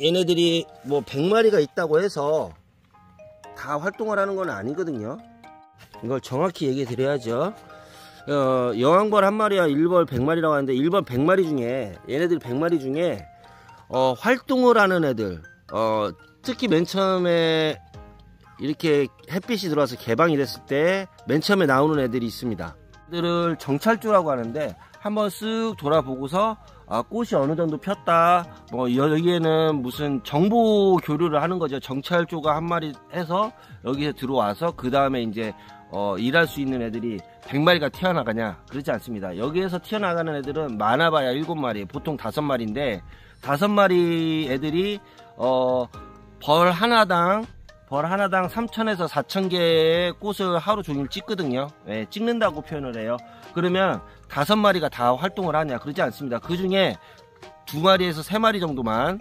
얘네들이 뭐 100마리가 있다고 해서 다 활동을 하는 건 아니거든요. 이걸 정확히 얘기 드려야죠. 여왕벌 한 마리와 일벌 100마리라고 하는데, 일벌 100마리 중에, 얘네들 100마리 중에 활동을 하는 애들, 특히 맨 처음에 이렇게 햇빛이 들어와서 개방이 됐을 때 맨 처음에 나오는 애들이 있습니다. 애들을 정찰조라고 하는데, 한번 쓱 돌아보고서 꽃이 어느 정도 폈다, 뭐 여기에는 무슨 정보 교류를 하는 거죠. 정찰조가 한 마리 해서 여기서 들어와서 그 다음에 이제 일할 수 있는 애들이 100마리가 튀어나가냐? 그렇지 않습니다. 여기에서 튀어나가는 애들은 많아봐야 7마리, 보통 5마리인데, 5마리 애들이 벌 하나당 3,000에서 4,000개의 꽃을 하루 종일 찍거든요. 네, 찍는다고 표현을 해요. 그러면 5마리가 다 활동을 하냐? 그러지 않습니다. 그 중에 2마리에서 3마리 정도만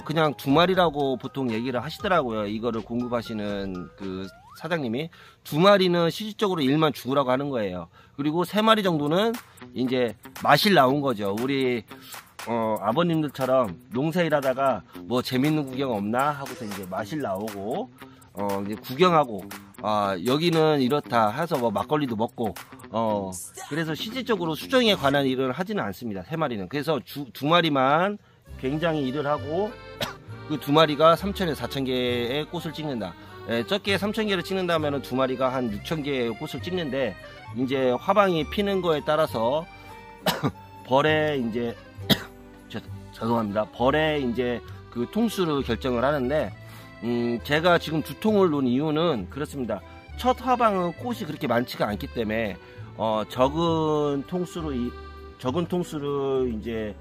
그냥 2마리라고 보통 얘기를 하시더라고요. 이거를 공급하시는 그 사장님이. 2마리는 실질적으로 일만 죽으라고 하는 거예요. 그리고 3마리 정도는 이제 마실 나온 거죠. 우리 아버님들처럼 농사일하다가 뭐 재밌는 구경 없나 하고서 이제 마실 나오고 이제 구경하고, 여기는 이렇다 해서 뭐 막걸리도 먹고, 그래서 실질적으로 수정에 관한 일을 하지는 않습니다. 3마리는. 그래서 2마리만 굉장히 일을 하고 그 2마리가 3,000에서 4,000개의 꽃을 찍는다. 적게 3,000개를 찍는다면 2마리가 한 6,000개의 꽃을 찍는데, 이제 화방이 피는 거에 따라서 벌에 이제 죄송합니다. 벌에 이제 그 통수를 결정을 하는데, 제가 지금 2통을 놓은 이유는 그렇습니다. 첫 화방은 꽃이 그렇게 많지가 않기 때문에 적은 통수를 이제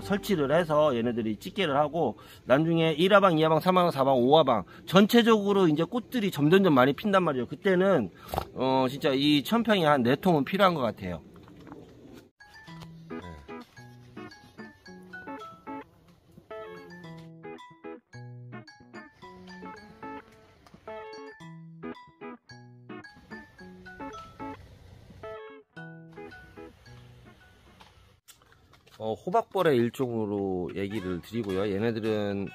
설치를 해서 얘네들이 집계를 하고, 나중에 1화방, 2화방, 3화방, 4화방, 5화방 전체적으로 이제 꽃들이 점점점 많이 핀단 말이에요. 그때는 진짜 이 천평이 한 4통은 필요한 것 같아요. 호박벌의 일종으로 얘기를 드리고요. 얘네들은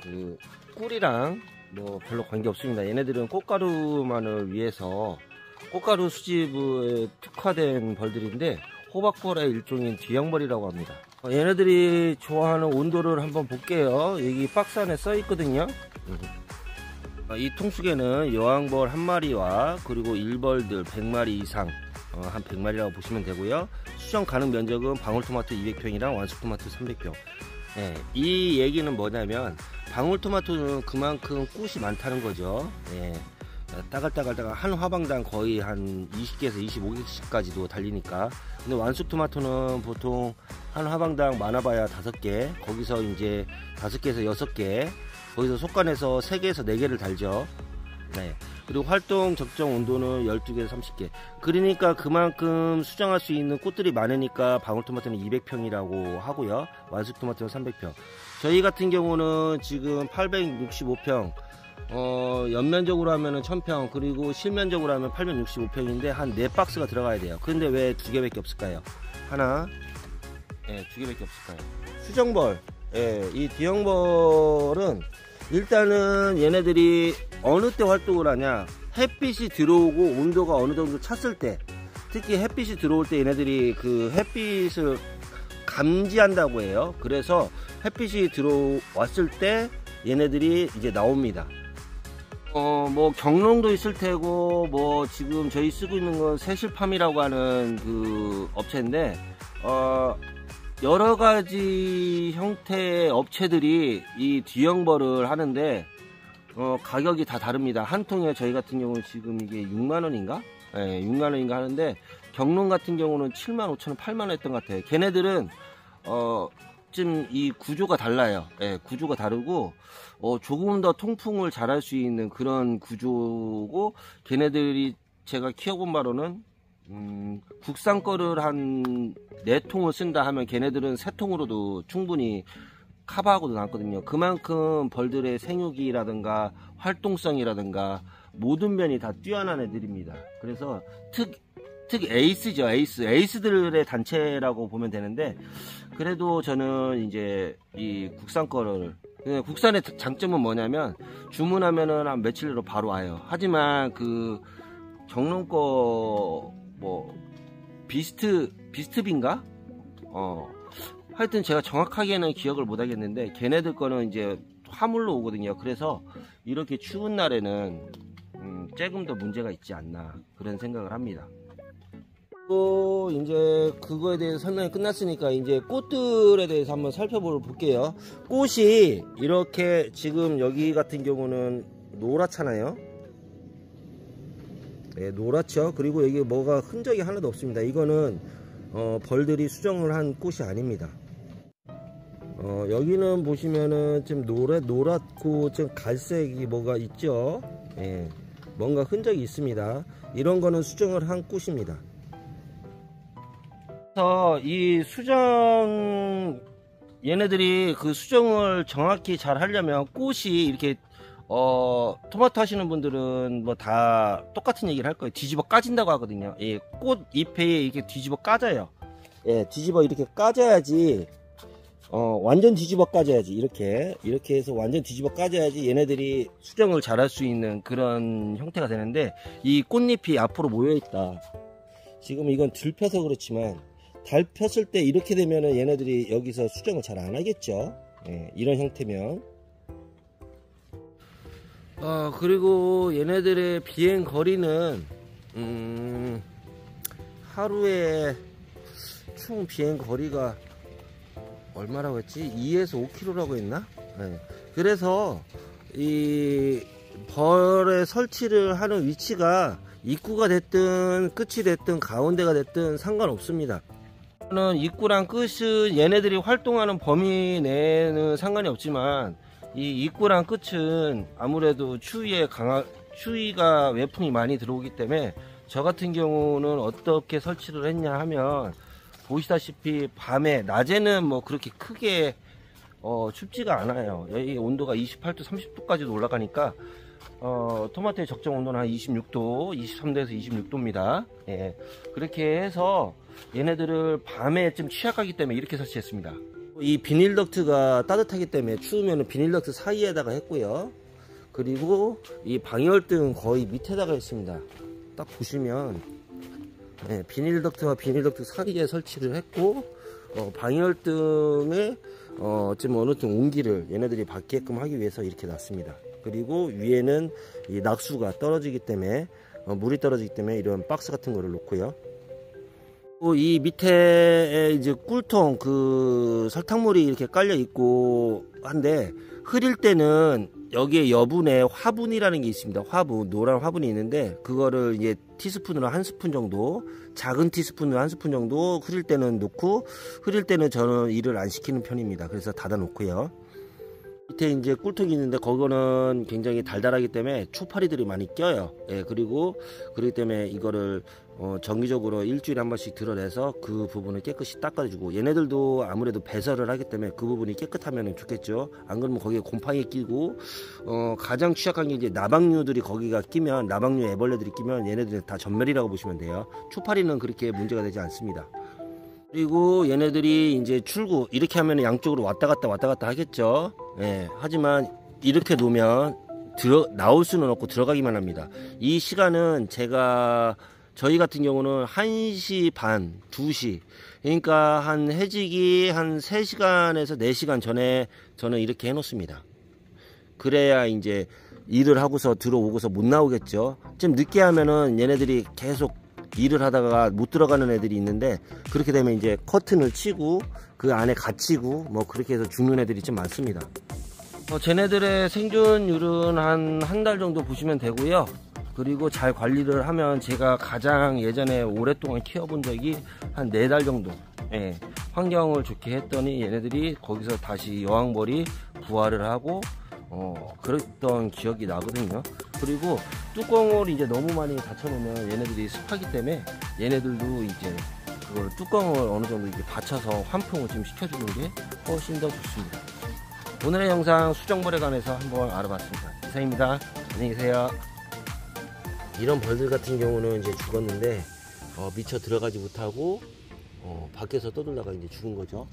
그 꿀이랑 뭐 별로 관계 없습니다. 얘네들은 꽃가루만을 위해서 꽃가루 수집에 특화된 벌들인데, 호박벌의 일종인 뒤형벌이라고 합니다. 얘네들이 좋아하는 온도를 한번 볼게요. 여기 박스 안에 써 있거든요. 이 통속에는 여왕벌 한 마리와 그리고 일벌들 100마리 이상, 한 100마리라고 보시면 되고요. 수정 가능 면적은 방울토마토 200평이랑 완숙토마토 300평. 네, 이 얘기는 뭐냐면 방울토마토는 그만큼 꽃이 많다는 거죠. 네, 따갈따갈 한 화방당 거의 한 20개에서 25개씩까지도 달리니까. 근데 완숙토마토는 보통 한 화방당 많아봐야 5개, 거기서 이제 5개에서 6개, 거기서 속간해서 3개에서 4개를 달죠. 네. 그리고 활동 적정 온도는 12개에서 30개. 그러니까 그만큼 수정할 수 있는 꽃들이 많으니까 방울토마토는 200평이라고 하고요. 완숙토마토는 300평. 저희 같은 경우는 지금 865평, 연면적으로 하면은 1000평, 그리고 실면적으로 하면 865평인데 한 4박스가 들어가야 돼요. 그런데 왜 2개밖에 없을까요? 하나, 2개밖에 없을까요? 수정벌, 이 뒤형벌은 일단은 얘네들이 어느 때 활동을 하냐, 햇빛이 들어오고 온도가 어느 정도 찼을 때, 특히 햇빛이 들어올 때 얘네들이 그 햇빛을 감지한다고 해요. 그래서 햇빛이 들어왔을 때 얘네들이 이제 나옵니다. 뭐 경농도 있을 테고, 뭐 지금 저희 쓰고 있는 건 새실팜이라고 하는 그 업체인데, 여러 가지 형태의 업체들이 이 뒤형벌을 하는데, 가격이 다 다릅니다. 한 통에 저희 같은 경우는 지금 이게 6만원인가? 6만원인가 하는데, 경농 같은 경우는 75,000원, 8만원 했던 것 같아요. 걔네들은, 좀 이 구조가 달라요. 구조가 다르고, 조금 더 통풍을 잘할 수 있는 그런 구조고, 걔네들이 제가 키워본 바로는, 국산 거를 한 4통을 쓴다 하면 걔네들은 3통으로도 충분히 커버하고도 남거든요. 그만큼 벌들의 생육이라든가 활동성이라든가 모든 면이 다 뛰어난 애들입니다. 그래서 특히 에이스죠. 에이스들의 단체라고 보면 되는데, 그래도 저는 이제 이 국산 거를, 국산의 장점은 뭐냐면 주문하면은 한 며칠 내로 바로 와요. 하지만 그 정론 거 뭐 비스트빈가? 하여튼 제가 정확하게는 기억을 못 하겠는데, 걔네들 거는 이제 화물로 오거든요. 그래서 이렇게 추운 날에는 조금 더 문제가 있지 않나, 그런 생각을 합니다. 또 이제 그거에 대해서 설명이 끝났으니까 이제 꽃들에 대해서 한번 살펴볼게요. 꽃이 이렇게 지금 여기 같은 경우는 노랗잖아요. 네, 노랗죠. 그리고 여기 뭐가 흔적이 하나도 없습니다. 이거는 벌들이 수정을 한 꽃이 아닙니다. 여기는 보시면은 좀 노랗고 좀 갈색이 뭐가 있죠. 예, 뭔가 흔적이 있습니다. 이런 거는 수정을 한 꽃입니다. 그래서 이 수정, 얘네들이 그 수정을 정확히 잘 하려면 꽃이 이렇게 토마토 하시는 분들은 뭐 다 똑같은 얘기를 할 거예요. 뒤집어 까진다고 하거든요. 이 꽃 잎에 이렇게 뒤집어 까져요. 예, 뒤집어 이렇게 까져야지, 완전 뒤집어 까져야지, 이렇게 해서 완전 뒤집어 까져야지 얘네들이 수정을 잘 할 수 있는 그런 형태가 되는데, 이 꽃잎이 앞으로 모여 있다. 지금 이건 들펴서 그렇지만 달 폈을 때 이렇게 되면은 얘네들이 여기서 수정을 잘 안 하겠죠. 예, 이런 형태면. 그리고 얘네들의 비행 거리는 하루에 총 비행 거리가 얼마라고 했지? 2에서 5km라고 했나? 네. 그래서 이 벌의 설치를 하는 위치가 입구가 됐든 끝이 됐든 가운데가 됐든 상관없습니다. 입구랑 끝은 얘네들이 활동하는 범위 내에는 상관이 없지만, 이 입구랑 끝은 아무래도 추위가 외풍이 많이 들어오기 때문에, 저 같은 경우는 어떻게 설치를 했냐 하면, 보시다시피 밤에, 낮에는 뭐 그렇게 크게 춥지가 않아요. 여기 온도가 28도 30도까지도 올라가니까 토마토의 적정 온도는 한 26도 23도에서 26도입니다 예, 그렇게 해서 얘네들을 밤에 좀 취약하기 때문에 이렇게 설치했습니다. 이 비닐 덕트가 따뜻하기 때문에 추우면 비닐 덕트 사이에다가 했고요. 그리고 이 방열등 거의 밑에다가 했습니다. 딱 보시면, 네, 비닐 덕트와 비닐 덕트 사이에 설치를 했고, 방열등에 좀 어느 정도 온기를 얘네들이 받게끔 하기 위해서 이렇게 놨습니다. 그리고 위에는 이 낙수가 떨어지기 때문에, 물이 떨어지기 때문에 이런 박스 같은 거를 놓고요. 이 밑에 이제 꿀통, 그 설탕물이 이렇게 깔려 있고 한데, 흐릴 때는 여기에 여분의 화분이라는 게 있습니다. 화분, 노란 화분이 있는데, 그거를 이제 티스푼으로 한 스푼 정도, 작은 티스푼으로 한 스푼 정도 흐릴 때는 놓고, 흐릴 때는 저는 일을 안 시키는 편입니다. 그래서 닫아 놓고요. 밑에 이제 꿀통이 있는데, 그거는 굉장히 달달하기 때문에 초파리들이 많이 껴요. 예, 그리고 그렇기 때문에 이거를 정기적으로 일주일에 한 번씩 드러내서 그 부분을 깨끗이 닦아주고, 얘네들도 아무래도 배설을 하기 때문에 그 부분이 깨끗하면 좋겠죠. 안 그러면 거기에 곰팡이 끼고, 가장 취약한 게 이제 나방류들이 거기가 끼면, 나방류 애벌레들이 끼면 얘네들은 다 전멸이라고 보시면 돼요. 초파리는 그렇게 문제가 되지 않습니다. 그리고 얘네들이 이제 출구 이렇게 하면 양쪽으로 왔다 갔다 하겠죠. 예, 하지만 이렇게 놓으면 나올 수는 없고 들어가기만 합니다. 이 시간은 저희 같은 경우는 1시 반, 2시, 그러니까 한 해지기 한 3시간에서 4시간 전에 저는 이렇게 해놓습니다. 그래야 이제 일을 하고서 들어오고서 못 나오겠죠. 좀 늦게 하면은 얘네들이 계속 일을 하다가 못 들어가는 애들이 있는데, 그렇게 되면 이제 커튼을 치고 그 안에 갇히고 뭐 그렇게 해서 죽는 애들이 좀 많습니다. 쟤네들의 생존율은 한 달 정도 보시면 되고요. 그리고 잘 관리를 하면, 제가 가장 예전에 오랫동안 키워본 적이 한 4달 정도, 예, 환경을 좋게 했더니 얘네들이 거기서 다시 여왕벌이 부활을 하고 그랬던 기억이 나거든요. 그리고 뚜껑을 이제 너무 많이 닫혀놓으면 얘네들이 습하기 때문에 얘네들도 이제 그걸 뚜껑을 어느 정도 이렇게 받쳐서 환풍을 좀 시켜주는 게 훨씬 더 좋습니다. 오늘의 영상 수정벌에 관해서 한번 알아봤습니다. 이상입니다. 안녕히 계세요. 이런 벌들 같은 경우는 이제 죽었는데, 미쳐 들어가지 못하고 밖에서 떠돌다가 이제 죽은 거죠.